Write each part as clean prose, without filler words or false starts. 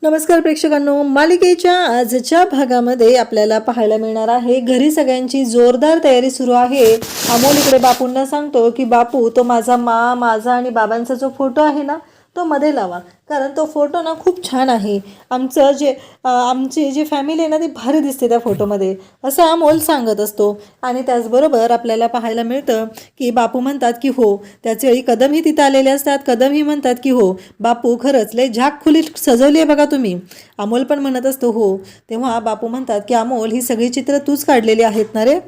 नमस्कार प्रेक्षकांनो, मालिकेच्या आजच्या भागामध्ये आपल्याला पाहायला मिळणार आहे घरी सगळ्यांची जोरदार तयारी सुरू आहे। अमोल इकडे बापूंना सांगतो की बापू, तो माझा आणि बाबांचा जो फोटो आहे ना तो मध्ये लावा, कारण तो फोटो ना खूप छान आहे। आमची जी फॅमिली आहे ना ती भारी दिसते त्या फोटोमध्ये, असं अमोल सांगत असतो। आणि त्याचबरोबर आपल्याला पाहायला मिळतं की बापू म्हणतात की हो, त्याचवेळी कदमही तिथं आलेले असतात। कदमही म्हणतात की हो बापू, खरंच लय झाक खुली सजवली आहे बघा तुम्ही। अमोल पण म्हणत असतो हो। तेव्हा बापू म्हणतात की अमोल, ही सगळी चित्र तूच काढलेली आहेत ना रे?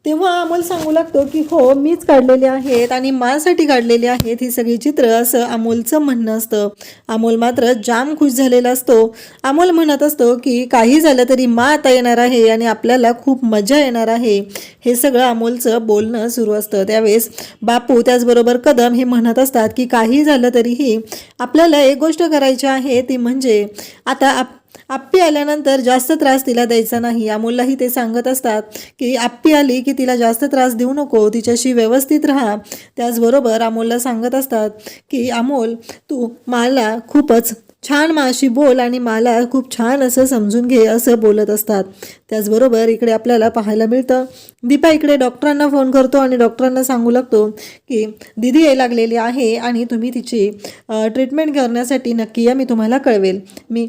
तेव्हा अमोल सांगू लागतो की हो, मीच काढलेली आहेत आणि माझ्यासाठी काढलेली आहेत ही सगळी चित्र, असं अमोलचं म्हणणं असतं। अमोल मात्र जाम खुश झालेला असतो। अमोल म्हणत असतो की काही झालं तरी आता येणार आहे आणि आपल्याला खूप मजा येणार आहे, हे सगळं अमोलचं बोलणं सुरू असतं। त्यावेळेस बापू त्याचबरोबर कदम हे म्हणत असतात की काही झालं तरीही आपल्याला एक गोष्ट करायची आहे, ती म्हणजे आता आप्पी आल्यानंतर जास्त त्रास तिला द्यायचा नाही। अमोललाही ते सांगत असतात की आप्पी आली की तिला जास्त त्रास देऊ नको, तिच्याशी व्यवस्थित राहा। त्याचबरोबर अमोलला सांगत असतात की अमोल, तू मला खूपच छान माझी बोल आणि मला खूप छान असं समजून घे, असं बोलत असतात। त्याचबरोबर इकडे आपल्याला पाहायला मिळतं दीपा इकडे डॉक्टरांना फोन करतो आणि डॉक्टरांना सांगू लागतो की दीदी यायला लागलेली आहे आणि तुम्ही तिची ट्रीटमेंट करण्यासाठी नक्की या, मी तुम्हाला कळवेल। मी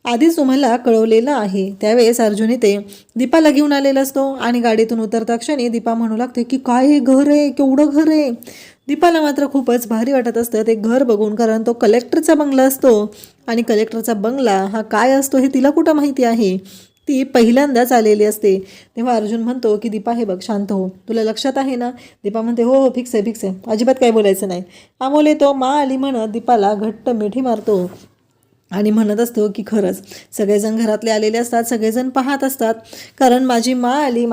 आधीच तुम्हाला कळवलेलं आहे। त्यावेळेस अर्जुन इथे दीपाला घेऊन आलेला असतो आणि गाडीतून उतरता क्षणी दीपा म्हणू लागते की काय हे घर आहे, केवढं घर आहे। दीपाला मात्र खूपच भारी वाटत असतं ते घर बघून, कारण तो कलेक्टरचा बंगला असतो आणि कलेक्टरचा बंगला हा काय असतो हे तिला कुठं माहिती आहे, ती पहिल्यांदाच आलेली असते। तेव्हा अर्जुन म्हणतो की दीपा, हे बघ, शांत हो, तुला लक्षात आहे ना? दीपा म्हणते हो हो, फिक्स आहे फिक्स आहे, अजिबात काय बोलायचं नाही। अमोल येतो, मा आली म्हणत दीपाला घट्ट मिठी मारतो आणि म्हणत असतो की खरंच सगळेजण घरातले आलेले असतात, सगळेजण पाहत असतात, कारण माझी माँ आली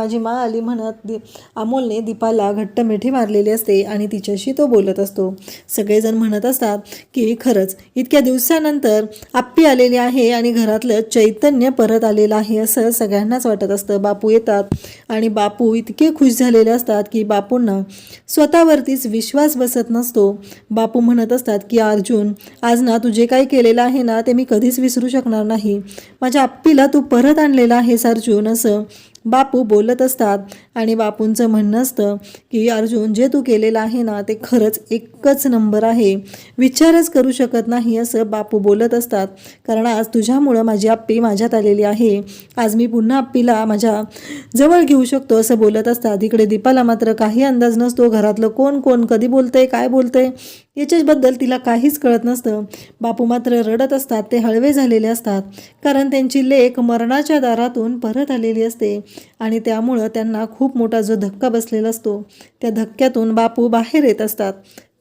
म्हणत अमोलने दीपाला घट्ट मिठी मारलेली असते आणि तिच्याशी तो बोलत असतो। सगळेजण म्हणत असतात की खरंच इतक्या दिवसानंतर आप्पी आलेली आहे आणि घरातलं चैतन्य परत आलेलं आहे, असं सगळ्यांनाच वाटत असतं। बापू येतात आणि बापू इतके खुश झालेले असतात की बापूंना स्वतःवरतीच विश्वास बसत नसतो। बापू म्हणत असतात की अर्जुन, आज ना तू जे काही केलेलं आहे ना ते मी कधीच विसरू शकणार नाही। माझ्या आप्पीला तू परत आणलेला आहेस अर्जुन, असं बापू बोलत असतात। आणि बापूंचं म्हणणं असतं की अर्जुन, जे तू केलेलं आहे ना ते खरंच एकच नंबर आहे, विचारच करू शकत नाही, असं बापू बोलत असतात। कारण आज तुझ्यामुळं माझी आप्पी माझ्यात आलेली आहे, आज मी पुन्हा आप्पीला माझ्या जवळ घेऊ शकतो, असं बोलत असतात। इकडे दीपाला मात्र काही अंदाज नसतो, घरातलं कोण कोण कधी बोलतंय काय बोलतंय याच्याबद्दल तिला काहीच कळत नसतं। बापू मात्र रडत असतात, ते हळवे झालेले असतात, कारण त्यांची लेक मरणाच्या दारातून परत आलेली असते आणि त्यामुळं त्यांना खूप मोठा जो धक्का बसलेला असतो त्या धक्क्यातून बापू बाहेर येत असतात।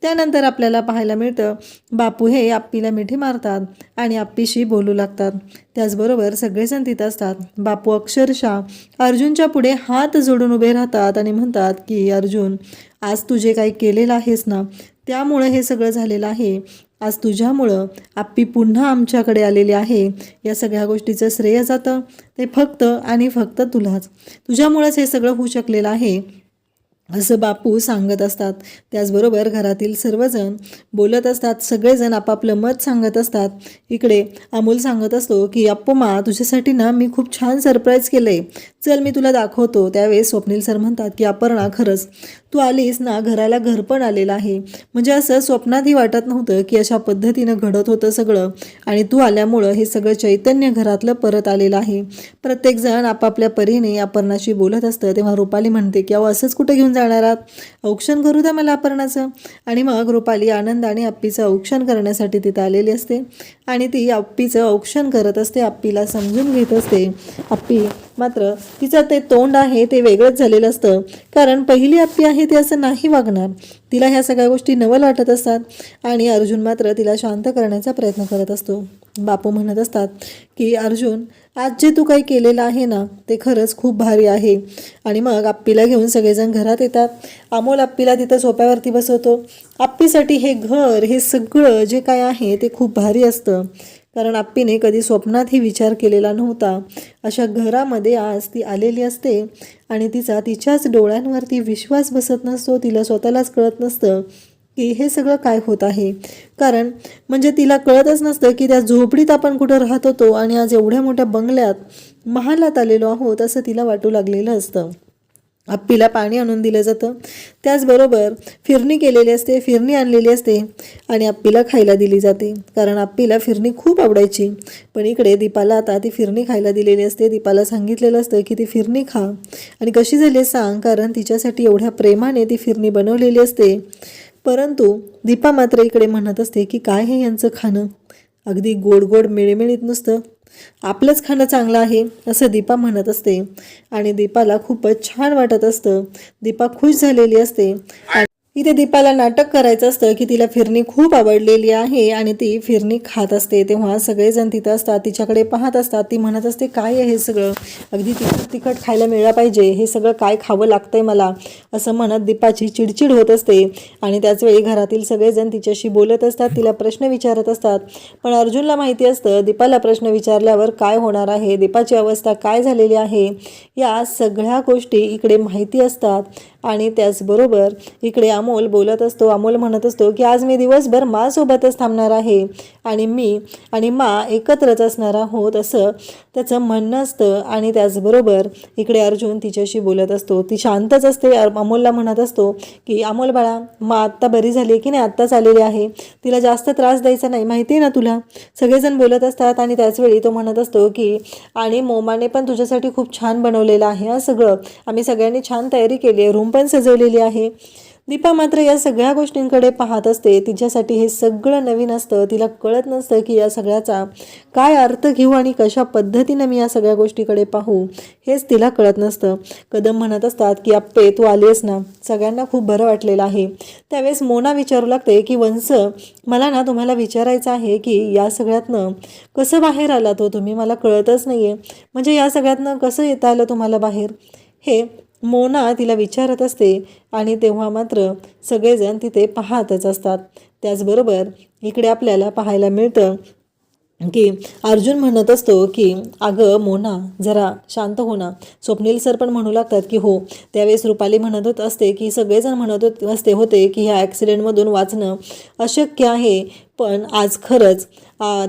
त्यानंतर आपल्याला पाहायला मिळतं बापू हे आप्पीला मिठी मारतात आणि आप्पीशी बोलू लागतात। त्याचबरोबर सगळेजण तिथं असतात। बापू अक्षरशः अर्जुनच्या पुढे हात जोडून उभे राहतात आणि म्हणतात की अर्जुन, आज तू जे काही केलेलं आहेस ना त्यामुळं हे सगळं झालेलं आहे, आज तुझ्यामुळं आप्पी पुन्हा आमच्याकडे आलेली आहे, या सगळ्या गोष्टीचं श्रेय जातं ते फक्त आणि फक्त तुलाच, तुझ्यामुळंच हे सगळं होऊ शकलेलं आहे, असं बापू सांगत असतात। त्याचबरोबर घरातील सर्वजण बोलत असतात, सगळेजण आपापलं मत सांगत असतात। इकडे अमोल सांगत असतो की अप्पमा, तुझ्यासाठी ना मी खूप छान सरप्राईज केलंय, चल मी तुला दाखवतो। त्यावेळेस स्वप्नील सर म्हणतात की अपर्णा, खरंच तू आलीस ना, घराला घर पण आलेलं आहे, म्हणजे असं स्वप्नातही वाटत नव्हतं की अशा पद्धतीनं घडत होतं सगळं, आणि तू आल्यामुळं हे सगळं चैतन्य घरातलं परत आलेलं आहे। प्रत्येकजण आपापल्या परीने अपर्णाशी बोलत असतं। तेव्हा रुपाली म्हणते की अहो, असंच कुठं घेऊन जाणार आहात, औक्षण करू द्या मला अपर्णाचं। आणि मग रुपाली आनंदाने आप्पीचं औक्षण करण्यासाठी तिथं आलेली असते आणि ती आप्पीचं औक्षण करत असते, आप्पीला समजून घेत असते। आप्पी मात्र तिचं ते तोंड आहे ते वेगळंच झालेलं असतं, कारण पहिली आप्पी आहे ती असं नाही वागणार, तिला ह्या सगळ्या गोष्टी नवल वाटत असतात आणि अर्जुन मात्र तिला शांत करण्याचा प्रयत्न करत असतो। बापू म्हणत असतात की अर्जुन, आज जे तू काही केलेलं आहे ना ते खरंच खूप भारी आहे। आणि मग आप्पीला घेऊन सगळेजण घरात येतात। अमोल आप्पीला तिथं सोप्यावरती बसवतो। आप्पीसाठी हे घर, हे सगळं जे काय आहे ते खूप भारी असतं, कारण आप्पीने कधी स्वप्नातही विचार केलेला नव्हता अशा घरामध्ये आज ती आलेली असते आणि तिच्याच डोळ्यांवरती विश्वास बसत नसतो, तिला स्वतःलाच कळत नसतं की हे सगळं काय होत आहे. कारण म्हणजे तिला कळतच नसतं की त्या झोपडीत आपण कुठं राहत होतो आणि आज एवढ्या मोठ्या बंगल्यात महालात आलेलो आहोत असं तिला वाटू लागलेलं असतं. आप्पीला पाणी आणून दिलं जातं, त्याचबरोबर फिरणी केलेली असते, फिरणी आणलेली असते आणि आप्पीला खायला दिली जाते, कारण आप्पीला फिरणी खूप आवडायची. पण इकडे दीपाला आता ती फिरणी खायला दिलेली असते. दीपाला सांगितलेलं असतं की ती फिरणी खा आणि कशी झाली सांग, कारण तिच्यासाठी एवढ्या प्रेमाने ती फिरणी बनवलेली असते. परंतु दीपा मात्र इकडे म्हणत असते की काय हे यांचं खाणं, अगदी गोड गोड मिळमिळीत नुसतं, आपलंच खाणं चांगलं आहे असं दीपा म्हणत असते. आणि दीपाला खूपच छान वाटत असतं. दीपा खुश झालेली असते. इथे दीपाला नाटक करायचं असतं की तिला फिरणी खूप आवडलेली आहे आणि ती फिरणी खात असते. तेव्हा सगळेजण तिथं असतात, तिच्याकडे पाहत असतात. ती म्हणत असते काय आहे हे सगळं, अगदी तिखट तिखट खायला मिळालं पाहिजे, हे सगळं काय खावं लागतंय मला, असं म्हणत दीपाची चिडचिड होत असते. आणि त्याचवेळी घरातील सगळेजण तिच्याशी बोलत असतात, तिला प्रश्न विचारत असतात. पण अर्जुनला माहिती असतं दीपाला प्रश्न विचारल्यावर काय होणार आहे, दीपाची अवस्था काय झालेली आहे, या सगळ्या गोष्टी इकडे माहिती असतात. आणि त्याचबरोबर इकडे अमोल बोलत असतो. अमोल म्हणत असतो की आज मी दिवसभर मासोबतच थांबणार आहे आणि मी आणि मा एकत्रच असणार आहोत असं त्याचं म्हणणं असतं. आणि त्याचबरोबर इकडे अर्जुन तिच्याशी बोलत असतो. ती शांतच असते. अमोलला म्हणत असतो की अमोल बाळा, मा आत्ता बरी झाली की नाही, आत्ताच आलेली आहे, तिला जास्त त्रास द्यायचा नाही, माहिती आहे ना तुला. सगळेजण बोलत असतात आणि त्याचवेळी तो म्हणत असतो की आणि मोमाने पण तुझ्यासाठी खूप छान बनवलेलं आहे, हा सगळं आम्ही सगळ्यांनी छान तयारी केली आहे, रूम पण सजवलेली आहे. दीपा मात्र या सगळ्या गोष्टींकडे पाहत असते. तिच्यासाठी हे सगळं नवीन असतं. तिला कळत नसतं की या सगळ्याचा काय अर्थ घेऊ आणि कशा पद्धतीनं मी या सगळ्या गोष्टीकडे पाहू, हेच तिला कळत नसतं. कदम म्हणत असतात की आप्पे तू आलीस ना, सगळ्यांना खूप बरं वाटलेलं आहे. त्यावेळेस मोना विचारू लागते की वंस, मला ना तुम्हाला विचारायचं आहे की या सगळ्यातनं कसं बाहेर आलात हो तुम्ही, मला कळतच नाही आहे, म्हणजे या सगळ्यातनं कसं येता आलं तुम्हाला बाहेर, हे मोना तिला विचारत असते. आणि तेव्हा मात्र सगळेजण तिथे पाहतच असतात. त्याचबरोबर इकडे आपल्याला पाहायला मिळतं की अर्जुन म्हणत असतो की अगं मोना जरा शांत हो ना. स्वप्नील सर पण म्हणू लागतात की हो. त्यावेळेस रुपाली म्हणत होत असते की सगळेजण म्हणत होते की ह्या ॲक्सिडेंटमधून वाचणं अशक्य आहे, पण आज खरंच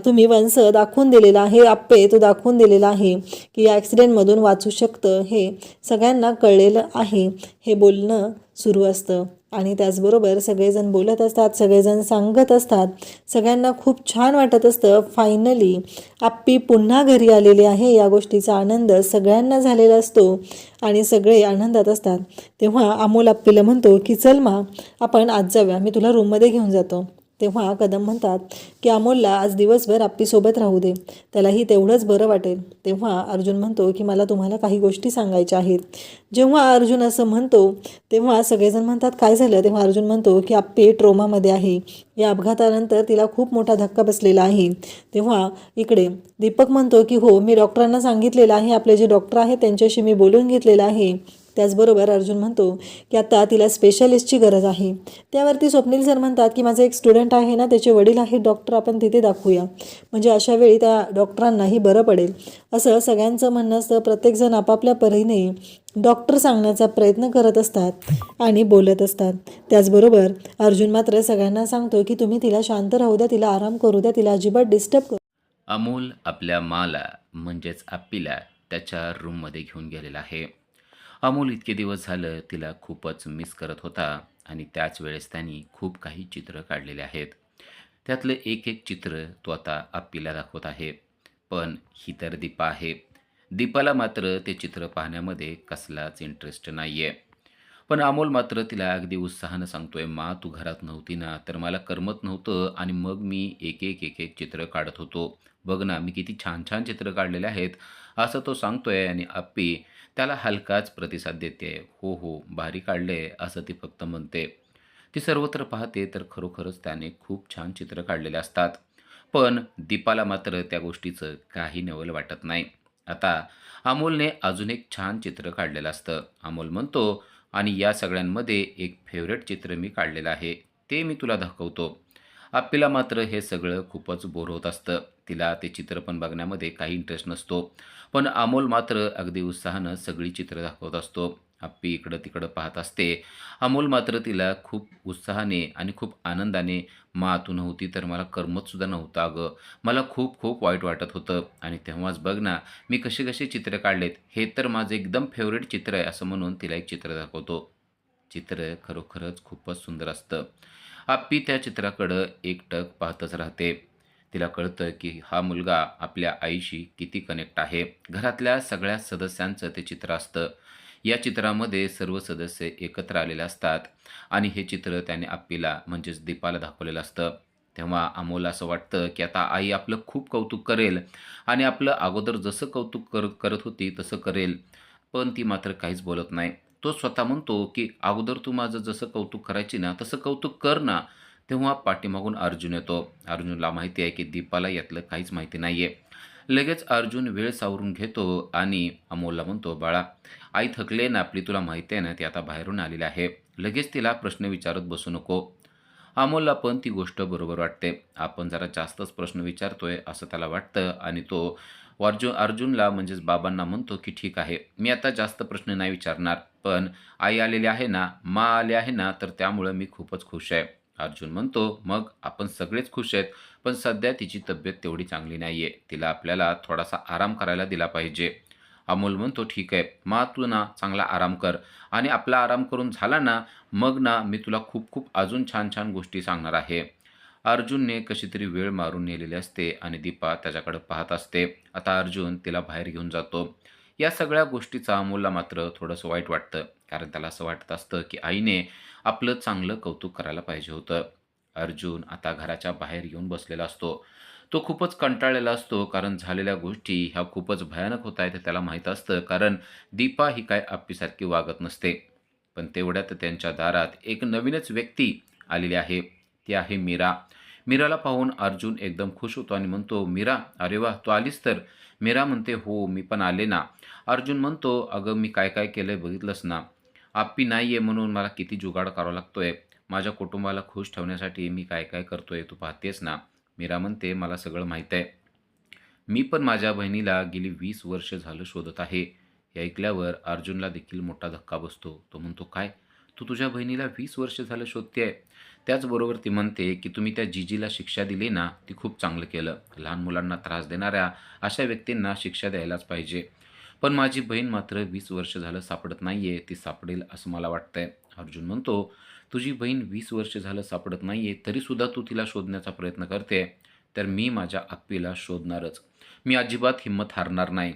तुम्ही वंश दाखवून दिलेला आहे, आप्पे तो दाखवून दिलेला आहे की या ॲक्सिडेंटमधून वाचू शकतं, हे सगळ्यांना कळलेलं आहे, हे बोलणं सुरू असतं. आणि त्याचबरोबर सगळेजण बोलत असतात, सगळेजण सांगत असतात, सगळ्यांना खूप छान वाटत असतं. फायनली आप्पी पुन्हा घरी आलेली आहे, या गोष्टीचा आनंद सगळ्यांना झालेला असतो आणि सगळे आनंदात असतात. तेव्हा अमोल आप्पीला म्हणतो की चल मा, आपण आज जाऊया, मी तुला रूममध्ये घेऊन जातो. तेव्हा कदम म्हणतात की अमोलला आज दिवसभर आप्पीसोबत राहू दे, त्यालाही तेवढंच बरं वाटेल. तेव्हा अर्जुन म्हणतो की मला तुम्हाला काही गोष्टी सांगायच्या आहेत. जेव्हा अर्जुन असं म्हणतो तेव्हा सगळेजण म्हणतात काय झालं. तेव्हा अर्जुन म्हणतो की आप्पी ट्रोमामध्ये आहे, या अपघातानंतर तिला खूप मोठा धक्का बसलेला आहे. तेव्हा इकडे दीपक म्हणतो की हो, मी डॉक्टरांना सांगितलेलं आहे, आपले जे डॉक्टर आहेत त्यांच्याशी मी बोलून घेतलेलं आहे. त्याचबरोबर अर्जुन म्हणतो की आता तिला स्पेशलिस्टची गरज आहे. त्यावरती स्वप्नील सर म्हणतात की माझा एक स्टुडंट आहे ना, त्याचे वडील आहेत डॉक्टर, आपण तिथे दाखवूया, म्हणजे अशा वेळी त्या डॉक्टरांनाही बरं पडेल, असं सगळ्यांचं म्हणणं असतं. प्रत्येकजण आपापल्या परीने डॉक्टर सांगण्याचा प्रयत्न करत असतात आणि बोलत असतात. त्याचबरोबर अर्जुन मात्र सगळ्यांना सांगतो की तुम्ही तिला शांत राहू द्या, तिला आराम करू द्या, तिला अजिबात डिस्टर्ब करू. अमोल आपल्या माला म्हणजेच आप्पीला त्याच्या रूममध्ये घेऊन गेलेला आहे. अमोल इतके दिवस झालं तिला खूपच मिस करत होता आणि त्याच वेळेस त्यांनी खूप काही चित्र काढलेले आहेत. त्यातलं एक एक चित्र तो आता आप्पीला दाखवत आहे. पण ही तर दीपा आहे. दीपाला मात्र ते चित्र पाहण्यामध्ये कसलाच इंटरेस्ट नाही आहे. पण अमोल मात्र तिला अगदी उत्साहानं सांगतोय, मा तू घरात नव्हती ना, तर मला करमत नव्हतं आणि मग मी एक एक चित्र काढत होतो. बघ ना, मी किती छान छान चित्र काढलेले आहेत, असं तो सांगतोय. आणि आप्पी त्याला हलकाच प्रतिसाद देते. हो हो, भारी काढले, असं ती फक्त म्हणते. ती सर्वत्र पाहते तर खरोखरच त्याने खूप छान चित्र काढलेले असतात. पण दीपाला मात्र त्या गोष्टीचं काही नवल वाटत नाही. आता अमोलने अजून एक छान चित्र काढलेलं असतं. अमोल म्हणतो, आणि या सगळ्यांमध्ये एक फेवरेट चित्र मी काढलेलं आहे, ते मी तुला दाखवतो. आप्पीला मात्र हे सगळं खूपच बोर होत असतं. तिला ते चित्र पण बघण्यामध्ये काही इंटरेस्ट नसतो. पण अमोल मात्र अगदी उत्साहानं सगळी चित्र दाखवत असतो. आप्पी इकडं तिकडं पाहत असते. अमोल मात्र तिला खूप उत्साहाने आणि खूप आनंदाने, "मा तू नव्हती तर मला करमतसुद्धा नव्हतं अगं. मला खूप खूप वाईट वाटत होतं आणि तेव्हाच बघ ना, मी कसे कसे चित्र काढलेत. हे तर माझं एकदम फेवरेट चित्र आहे." असं म्हणून तिला एक चित्र दाखवतो. चित्र खरोखरच खूपच सुंदर असतं. आप्पी त्या चित्राकडं एकटक पाहतच राहते. तिला कळतं की हा मुलगा आपल्या आईशी किती कनेक्ट आहे. घरातल्या सगळ्या सदस्यांचं ते चित्र असतं. या चित्रामध्ये सर्व सदस्य एकत्र आलेले असतात आणि हे चित्र त्याने आप्पीला म्हणजेच दीपाला दाखवलेलं असतं. तेव्हा अमोलला असं वाटतं की आता आई आपलं खूप कौतुक करेल आणि आपलं अगोदर जसं कौतुक करत होती तसं करेल. पण ती मात्र काहीच बोलत नाही. तो स्वतः म्हणतो, की "अगोदर तू माझं जसं कौतुक करायची ना, तसं कौतुक कर ना." तेव्हा पाठीमागून अर्जुन येतो. अर्जुनला माहिती आहे, की दीपाला यातलं काहीच माहिती नाहीये. लगेच अर्जुन वेळ सावरून घेतो आणि अमोलला म्हणतो, "बाळा, आई थकली आहे ना आपली, तुला माहिती आहे ना, ती आता बाहेरून आलेली आहे. लगेच तिला प्रश्न विचारत बसू नको." अमोलला पण ती गोष्ट बरोबर वाटते. आपण जरा जास्तच प्रश्न विचारतोय असं त्याला वाटतं आणि तो अर्जुनला म्हणजेच बाबांना म्हणतो, की "ठीक आहे, मी आता जास्त प्रश्न नाही विचारणार. पण आई आलेली आहे ना, आली आहे ना, तर त्यामुळं मी खूपच खुश आहे." अर्जुन म्हणतो, "मग आपण सगळेच खुश आहेत, पण सध्या तिची तब्येत तेवढी चांगली नाहीये. तिला आपल्याला थोडासा आराम करायला दिला पाहिजे." अमोल म्हणतो, "ठीक आहे, तू ना चांगला आराम कर आणि आपला आराम करून झाला ना, मग ना मी तुला खूप खूप अजून छान-छान गोष्टी सांगणार आहे." अर्जुनने कशी तरी वेळ मारून नेलेली असते आणि दीपा त्याच्याकडे पाहत असते. आता अर्जुन तिला बाहेर घेऊन जातो. या सगळ्या गोष्टीचा अमोलला मात्र थोडंसं वाईट वाटतं. कारण त्याला असं वाटत असतं, की आईने आपलं चांगलं कौतुक करायला पाहिजे होतं. अर्जुन आता घराच्या बाहेर येऊन बसलेला असतो. तो खूपच कंटाळलेला असतो कारण झालेल्या गोष्टी ह्या खूपच भयानक होत आहेत हे त्याला माहीत असतं. कारण दीपा ही काय अप्पीसारखी वागत नसते. पण तेवढ्यात त्यांच्या दारात एक नवीनच व्यक्ती आलेली आहे. ती आहे मीरा. मीराला पाहून अर्जुन एकदम खुश होतो आणि म्हणतो, "मीरा, अरे वाह! तू आलीस तर?" मीरा म्हणते, "हो, मी पण आले ना." अर्जुन म्हणतो, "अगं, मी काय-काय केलंय बघितलंस ना? आप्पी नाहीये म्हणून मला किती जुगाड करावा लागतोय. माझ्या कुटुंबाला खुश ठेवण्यासाठी मी काय-काय करतोय तू पाहतेस ना." मीरा म्हणते, "मला सगळं माहीत आहे. मी पण माझ्या बहिणीला गेली 20 वर्ष झालं शोधत आहे." हे ऐकल्यावर अर्जुनला देखील मोठा धक्का बसतो. तो म्हणतो, "काय? तू तुझ्या बहिणीला 20 वर्ष झालं शोधतेय?" त्याचबरोबर ती म्हणते, की "तुम्ही त्या जीजीला शिक्षा दिली ना, ती खूप चांगलं केलं. लहान मुलांना त्रास देणाऱ्या अशा व्यक्तींना शिक्षा द्यायलाच पाहिजे. पण माझी बहीण मात्र 20 वर्ष झालं सापडत नाहीये. ती सापडेल असं मला वाटतंय." अर्जुन म्हणतो, "तुझी बहीण 20 वर्ष झालं सापडत नाहीये, तरीसुद्धा तू तिला शोधण्याचा प्रयत्न करते, तर मी माझ्या आप्पीला शोधणारच. मी अजिबात हिंमत हारणार नाही.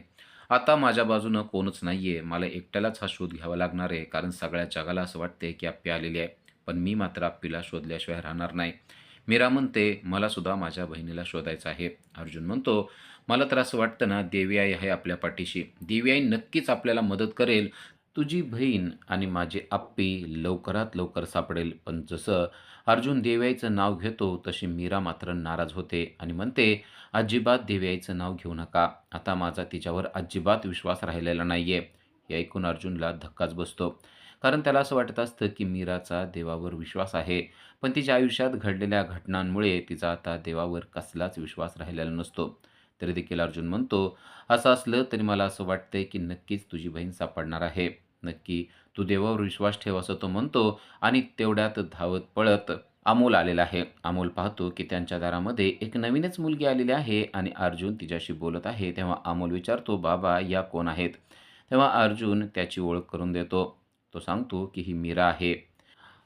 आता माझ्या बाजूनं कोणच नाहीये. मला एकट्यालाच हा शोध घ्यावा लागणार आहे. कारण सगळ्या जगाला असं वाटतंय की आप्पी आलेली आहे. पण मी मात्र आप्पीला शोधल्याशिवाय राहणार नाही." मीरा म्हणते, "मला सुद्धा माझ्या बहिणीला शोधायचं आहे." अर्जुन म्हणतो, "मला तर असं वाटतं ना, देवी आई आहे आपल्या पाठीशी. देवी आई नक्कीच आपल्याला मदत करेल. तुझी बहीण आणि माझी आप्पी लवकरात लवकर सापडेल." पण जसं अर्जुन देवी नाव घेतो, तशी मीरा मात्र नाराज होते आणि म्हणते, "अजिबात देवी नाव घेऊ नका. आता माझा तिच्यावर अजिबात विश्वास राहिलेला नाहीये." हे ऐकून अर्जुनला धक्काच बसतो. कारण त्याला असं वाटत असतं, की मीराचा देवावर विश्वास आहे. पण तिच्या आयुष्यात घडलेल्या घटनांमुळे तिचा आता देवावर कसलाच विश्वास राहिलेला नसतो. तरी देखील अर्जुन म्हणतो, "असं असलं तरी मला असं वाटतंय, की नक्कीच तुझी बहीण सापडणार आहे. नक्की तू देवावर विश्वास ठेव." असं तो म्हणतो आणि तेवढ्यात धावत पळत अमोल आलेला आहे. अमोल पाहतो, की त्यांच्या दारामध्ये एक नवीनच मुलगी आलेली आहे आणि अर्जुन तिच्याशी बोलत आहे. तेव्हा अमोल विचारतो, "बाबा, या कोण आहेत?" तेव्हा अर्जुन त्याची ओळख करून देतो. तो सांगतो, की ही मीरा आहे.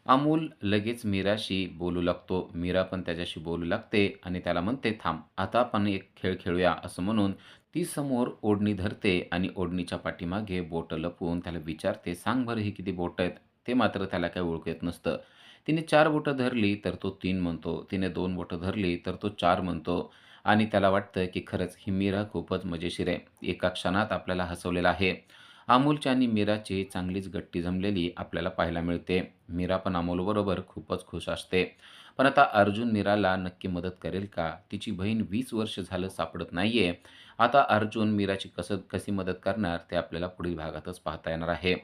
अमोल लगेच मीराशी बोलू लागतो. मीरा पण त्याच्याशी बोलू लागते आणि त्याला म्हणते, "थांब, आता आपण एक खेळ खेळूया." असं म्हणून ती समोर ओढणी धरते आणि ओढणीच्या पाठीमागे बोटं लपवून त्याला विचारते, "सांग बरं, ही किती बोटं आहेत?" ते मात्र त्याला काही ओळखू येत नसतं. तिने 4 बोटं धरली तर तो 3 म्हणतो. तिने 2 बोटं धरली तर तो 4 म्हणतो आणि त्याला वाटतं, की खरंच ही मीरा खूपच मजेशीर आहे. एका क्षणात आपल्याला हसवलेलं आहे. अमोलची आणि मीराची चांगलीच गट्टी जमलेली आपल्याला पाहायला मिळते. मीरा पण अमोलबरोबर खूपच खुश असते. पण आता अर्जुन मीराला नक्की मदत करेल का? तिची बहीण 20 वर्ष झालं सापडत नाहीये. आता अर्जुन मीराची कशी मदत करणार ते आपल्याला पुढील भागातच पाहता येणार आहे.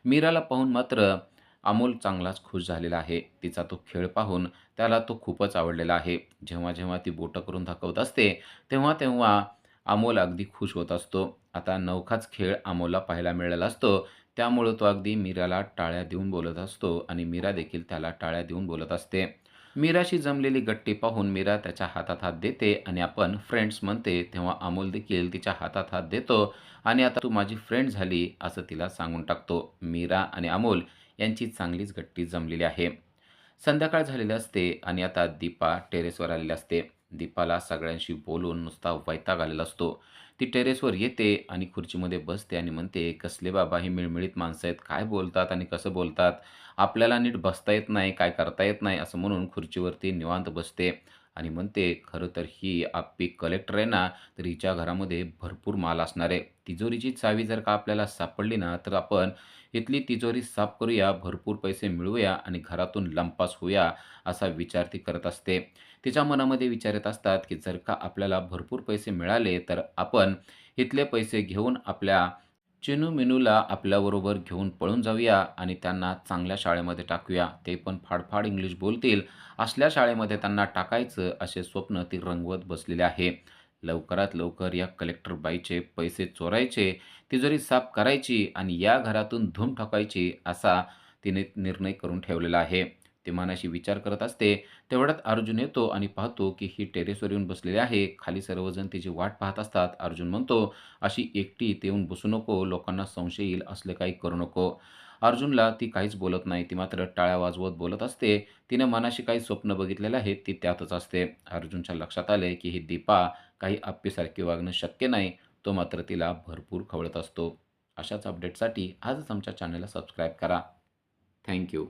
मीराला पाहून मात्र अमोल चांगलाच खुश झालेला आहे. तिचा तो खेळ पाहून त्याला तो खूपच आवडलेला आहे. जेव्हा ती बोटं करून दाखवत असते, तेव्हा अमोल अगदी खुश होत असतो. आता नवखाच खेळ अमोलला पाहायला मिळालेला असतो. त्यामुळं तो अगदी मीराला टाळ्या देऊन बोलत असतो आणि मीरा देखील त्याला टाळ्या देऊन बोलत असते. मीराशी जमलेली गट्टी पाहून मीरा त्याच्या हातात हात देते आणि आपण फ्रेंड्स म्हणते, तेव्हा अमोल देखील तिच्या हातात हात देतो आणि आता तू माझी फ्रेंड झाली असं तिला सांगून टाकतो. मीरा आणि अमोल यांची चांगलीच गट्टी जमलेली आहे. संध्याकाळ झालेली असते आणि आता दीपा टेरेसवर आलेली असते. दीपाला सगळ्यांशी बोलून नुसता वैताग आलेला असतो. ती टेरेसवर येते आणि खुर्चीमध्ये बसते आणि म्हणते, कसले बाबा ही मिळमिळीत माणसं आहेत, काय बोलतात आणि कसं बोलतात, आपल्याला नीट बसता येत नाही, काय करता येत नाही, असं म्हणून खुर्चीवरती निवांत बसते आणि म्हणते, खरं तर ही आप्पी कलेक्टर आहे ना, तर हिच्या घरामध्ये भरपूर माल असणार आहे. तिजोरीची चावी जर का आपल्याला सापडली ना, तर आपण इथली तिजोरी साफ करूया, भरपूर पैसे मिळवूया आणि घरातून लंपास होऊया, असा विचार ती करत असते. तिच्या मनामध्ये विचार येत असतात, की जर का आपल्याला भरपूर पैसे मिळाले, तर आपण इथले पैसे घेऊन आपल्या चिनू-मिनूला आपल्याबरोबर घेऊन पळून जाऊया आणि त्यांना चांगल्या शाळेमध्ये टाकूया. ते पण फाडफाड इंग्लिश बोलतील, असल्या शाळेमध्ये त्यांना टाकायचं, असे स्वप्न ती रंगवत बसलेले आहे. लवकरात लवकर या कलेक्टर बाईचे पैसे चोरायचे, तिजोरी साफ करायची आणि या घरातून धूम ठोकायची, असा तिने निर्णय करून ठेवलेला आहे. ती मनाशी विचार करत असते. तेवढ्यात अर्जुन येतो आणि पाहतो, की ही टेरेसवर येऊन बसलेली आहे. खाली सर्वजण तिची वाट पाहत असतात. अर्जुन म्हणतो, "अशी एकटी इथे येऊन बसू नको, लोकांना संशय येईल, असलं काही करू नको." अर्जुनला ती काहीच बोलत नाही. ती मात्र टाळ्या वाजवत बोलत असते. तिने मनाशी काही स्वप्न बघितलेलं आहे, ती त्यातच असते. अर्जुनच्या लक्षात आले, की ही दीपा काही आप्पीसारखी वागणं शक्य नाही. तो मात्र तिला भरपूर खवळत असतो. अशाच अपडेटसाठी आजच आमच्या चॅनलला सबस्क्राईब करा. Thank you.